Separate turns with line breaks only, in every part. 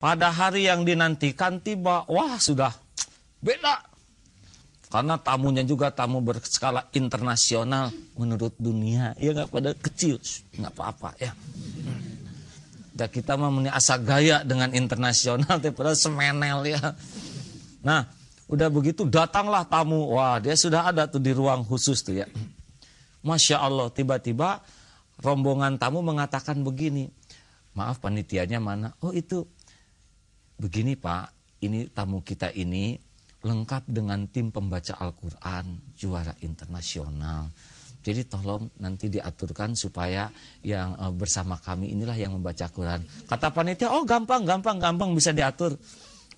Pada hari yang dinantikan tiba, wah sudah beda. Karena tamunya juga tamu berskala internasional menurut dunia. Ya nggak pada kecil, nggak apa-apa ya. Dan kita mah asa gaya dengan internasional, daripada semenel ya. Nah, udah begitu datanglah tamu. Wah, dia sudah ada tuh di ruang khusus tuh ya. Masya Allah, tiba-tiba rombongan tamu mengatakan begini. Maaf, panitianya mana? Oh itu. Begini Pak, ini tamu kita ini lengkap dengan tim pembaca Al-Quran, juara internasional. Jadi tolong nanti diaturkan supaya yang bersama kami inilah yang membaca Quran. Kata panitia, oh gampang bisa diatur.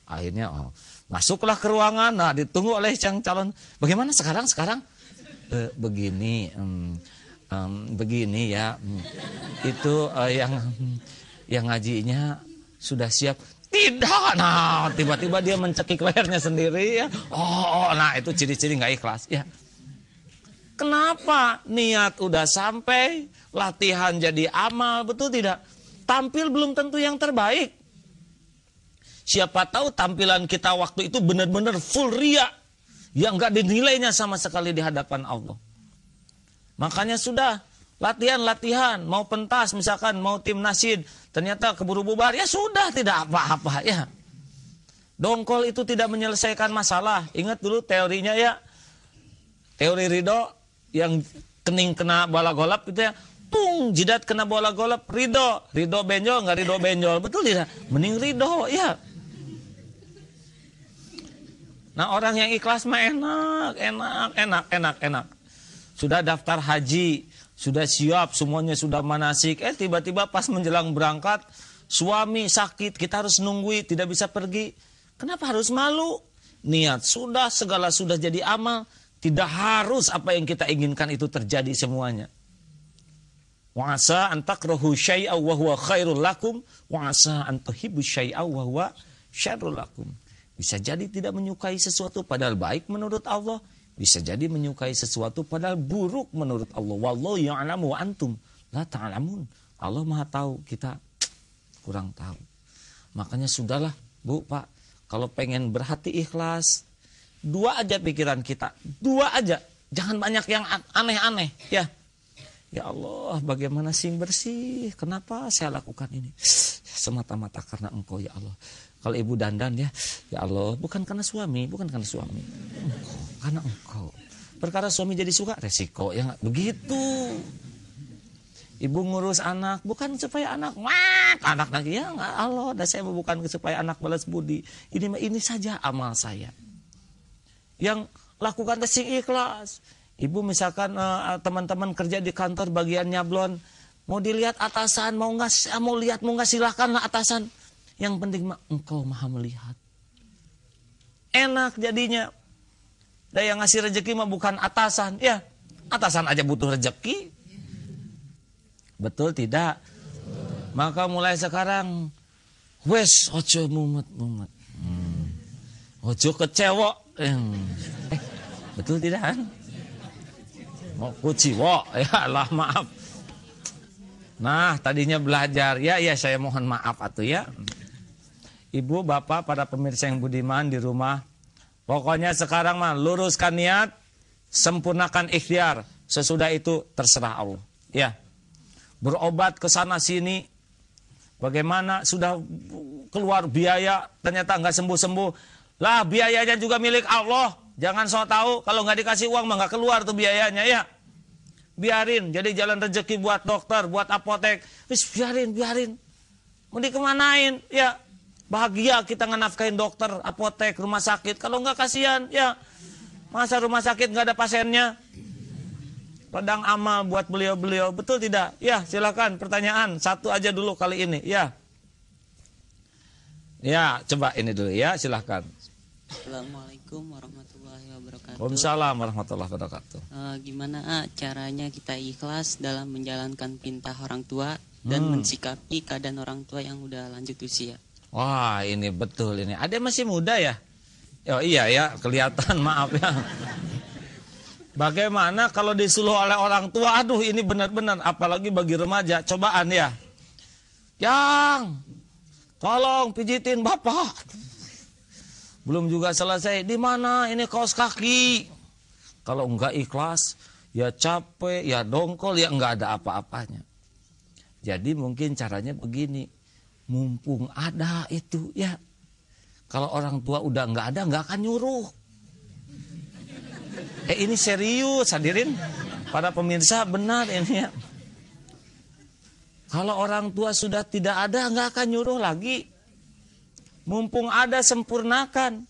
Akhirnya masuklah ke ruangan, nah ditunggu oleh yang calon. Bagaimana sekarang? Begini ya, itu yang ngajinya sudah siap. Tidak, nah tiba-tiba dia mencekik lehernya sendiri ya. Nah itu ciri-ciri nggak ikhlas ya. Kenapa? Niat udah sampai, latihan jadi amal, betul tidak? Tampil belum tentu yang terbaik. Siapa tahu tampilan kita waktu itu benar-benar full ria, yang nggak dinilainya sama sekali di hadapan Allah. Makanya sudah latihan, mau pentas misalkan, mau tim nasid, ternyata keburu bubar, ya sudah tidak apa-apa ya. Dongkol itu tidak menyelesaikan masalah. Ingat dulu teorinya ya, teori ridho, yang kening kena bola golap gitu ya, jidat kena bola golap, ridho benjol nggak ridho benjol, betul tidak? Mending ridho ya. Nah orang yang ikhlas mah enak. Sudah daftar haji, sudah siap, semuanya sudah manasik. Tiba-tiba pas menjelang berangkat, suami sakit, kita harus nunggui, tidak bisa pergi. Kenapa harus malu? Niat sudah, segala sudah jadi amal. Tidak harus apa yang kita inginkan itu terjadi semuanya. Wa asa an takrahu syai'aw wa huwa khairul lakum, wa asa an tuhibbu syai'aw wa huwa syarrul lakum. Bisa jadi tidak menyukai sesuatu padahal baik menurut Allah. Bisa jadi menyukai sesuatu padahal buruk menurut Allah. Wallahu ya'lamu wa antum la ta'lamun. Allah Maha tahu, kita kurang tahu. Makanya sudahlah, Bu, Pak, kalau pengen berhati ikhlas, 2 aja pikiran kita. 2 aja. Jangan banyak yang aneh-aneh, ya. Ya Allah, bagaimana sih bersih? Kenapa saya lakukan ini? Semata-mata karena Engkau, ya Allah. Kalau ibu dandan ya Allah, bukan karena suami, karena Engkau. Perkara suami jadi suka, resiko ya begitu. Ibu ngurus anak, bukan supaya anak lagi ya nggak Allah. Dan saya bukan supaya anak balas budi. Ini saja amal saya. Yang lakukan testing ikhlas. Ibu misalkan teman-teman kerja di kantor bagian nyablon, mau dilihat atasan, mau lihat mau nggak silahkanlah atasan. Yang penting Engkau Maha melihat. Enak jadinya. Dan yang ngasih rezeki mah bukan atasan. Ya, atasan aja butuh rezeki. Betul tidak? Maka mulai sekarang, wes ojo mumet. Ojo kecewa. Betul tidak? Mau kuciwo, ya Allah maaf. Nah, tadinya belajar. Ya saya mohon maaf atuh ya. Ibu, bapak, para pemirsa yang budiman di rumah, pokoknya sekarang mah luruskan niat, sempurnakan ikhtiar. Sesudah itu terserah Allah. Ya, berobat ke sana sini, bagaimana sudah keluar biaya, ternyata nggak sembuh-sembuh. Lah biayanya juga milik Allah. Jangan so tahu kalau nggak dikasih uang mah nggak keluar tuh biayanya ya. Biarin, jadi jalan rezeki buat dokter, buat apotek. Wis biarin. Mau dikemanain ya. Bahagia kita ngenafkain dokter, apotek, rumah sakit. Kalau nggak kasihan, ya masa rumah sakit nggak ada pasiennya. Ladang amal buat beliau-beliau, betul tidak? Ya silakan pertanyaan, 1 aja dulu kali ini, ya. Ya coba ini dulu ya, silakan.
Assalamualaikum warahmatullahi wabarakatuh.
Waalaikumsalam warahmatullahi wabarakatuh.
Gimana caranya kita ikhlas dalam menjalankan perintah orang tua dan mensikapi keadaan orang tua yang udah lanjut usia?
Wah ini betul ini. Ada masih muda ya? Oh iya ya, kelihatan maaf ya. Bagaimana kalau disuruh oleh orang tua? Aduh ini benar-benar, apalagi bagi remaja, cobaan ya. Yang tolong pijitin bapak. Belum juga selesai, di mana ini kaos kaki. Kalau enggak ikhlas, ya capek, ya dongkol, ya enggak ada apa-apanya. Jadi mungkin caranya begini, mumpung ada itu ya. Kalau orang tua udah enggak ada, enggak akan nyuruh. Ini serius hadirin, para pemirsa, benar ini ya. Kalau orang tua sudah tidak ada, enggak akan nyuruh lagi. Mumpung ada, sempurnakan.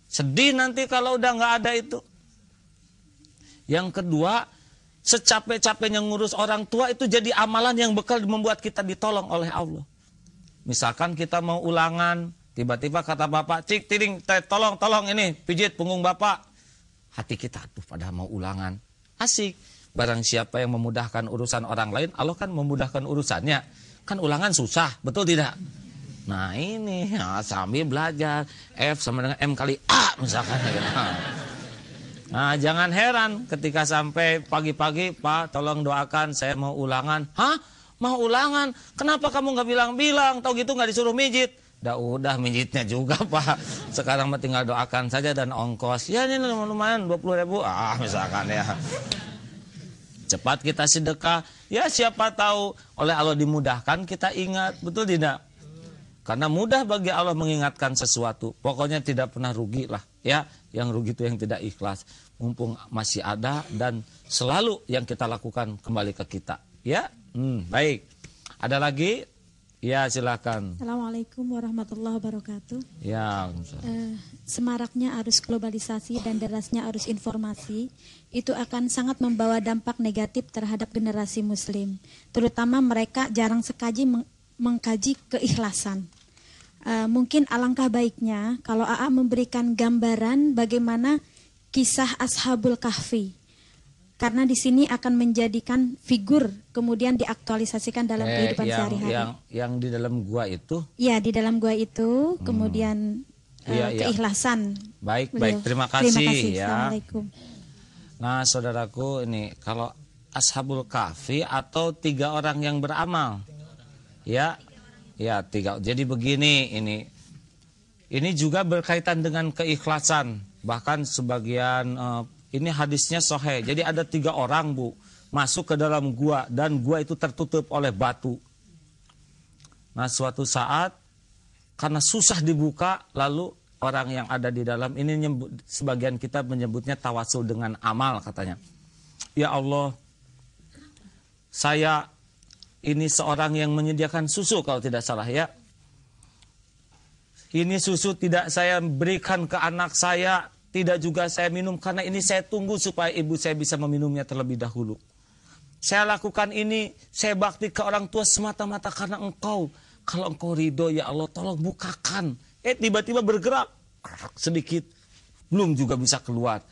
Sedih nanti kalau udah enggak ada itu. Yang kedua, secapek-capeknya ngurus orang tua itu jadi amalan yang bekal membuat kita ditolong oleh Allah. Misalkan kita mau ulangan, tiba-tiba kata bapak, cik, tiring, tolong ini, pijit punggung bapak. Hati kita, tuh padahal mau ulangan. Asik. Barang siapa yang memudahkan urusan orang lain, Allah kan memudahkan urusannya. Kan ulangan susah, betul tidak? Nah ini, ya, sambil belajar, F sama dengan M kali A misalkan. Nah jangan heran ketika sampai pagi-pagi, Pak tolong doakan saya mau ulangan. Hah? Mau ulangan? Kenapa kamu nggak bilang-bilang? Tahu gitu nggak disuruh mijit? Udah mijitnya juga Pak. Sekarang tinggal doakan saja dan ongkos. Ya ini lumayan 20.000. Misalkan ya. Cepat kita sedekah. Ya siapa tahu oleh Allah dimudahkan kita ingat. Betul tidak? Karena mudah bagi Allah mengingatkan sesuatu. Pokoknya tidak pernah rugi lah. Ya, yang rugi itu yang tidak ikhlas. Mumpung masih ada dan selalu yang kita lakukan kembali ke kita. Ya, baik. Ada lagi? Ya, silakan.
Assalamualaikum warahmatullahi wabarakatuh.
Ya,
semaraknya arus globalisasi dan derasnya arus informasi itu akan sangat membawa dampak negatif terhadap generasi muslim. Terutama mereka jarang sekali mengkaji keikhlasan. Mungkin alangkah baiknya kalau AA memberikan gambaran bagaimana kisah Ashabul Kahfi. Karena di sini akan menjadikan figur kemudian diaktualisasikan dalam kehidupan sehari-hari.
Yang di dalam gua itu?
Ya, di dalam gua itu kemudian keikhlasan.
Baik, terima kasih ya.
Assalamualaikum.
Nah, saudaraku, ini kalau Ashabul Kahfi atau 3 orang yang beramal. Ya, 3. Jadi begini, ini juga berkaitan dengan keikhlasan. Bahkan sebagian ini hadisnya sahih. Jadi ada 3 orang, Bu, masuk ke dalam gua dan gua itu tertutup oleh batu. Nah, suatu saat karena susah dibuka, lalu orang yang ada di dalam ini sebagian kita menyebutnya tawasul dengan amal katanya. Ya Allah, saya ini seorang yang menyediakan susu kalau tidak salah ya. Ini susu tidak saya berikan ke anak saya, tidak juga saya minum karena ini saya tunggu supaya ibu saya bisa meminumnya terlebih dahulu. Saya lakukan ini, saya bakti ke orang tua semata-mata karena engkau. Kalau engkau ridho ya Allah tolong bukakan. Tiba-tiba bergerak sedikit, belum juga bisa keluar.